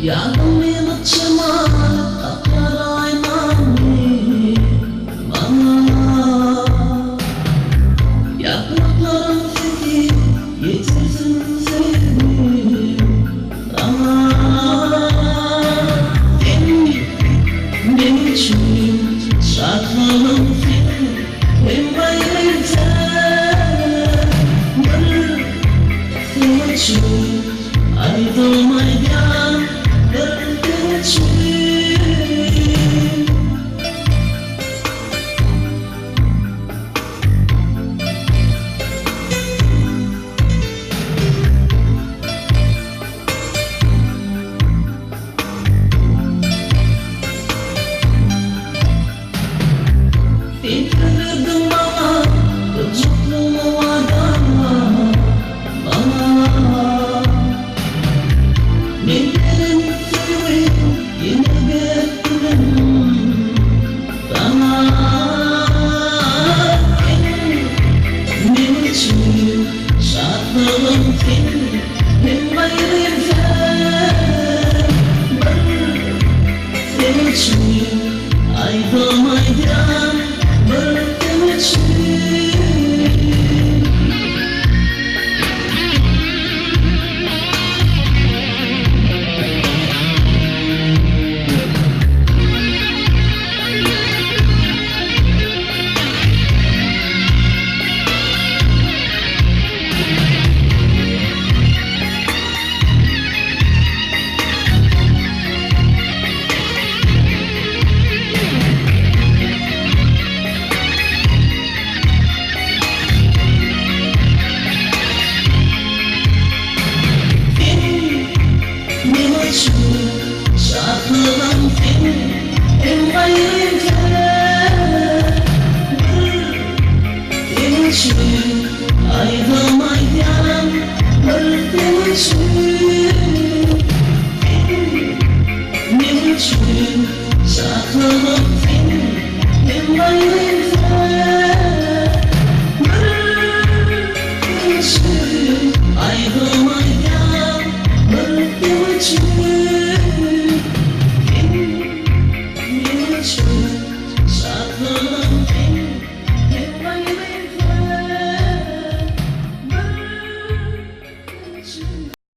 Yardım yılıçıma kaplar aynamı bana. Yaprakların fethi yetirsin seni bana. Benim için şartlarım fethi hem bayırda varır senin için ayrılmayan bir için. Fikirdim bana, çocukluğumu adama bana. Nelerin sürü yine bekledim bana. Benim için şartlarım seni hem bayırda varır senin için ayrılmayan bıraktığım için. Şartlarım seni en bayırda senin için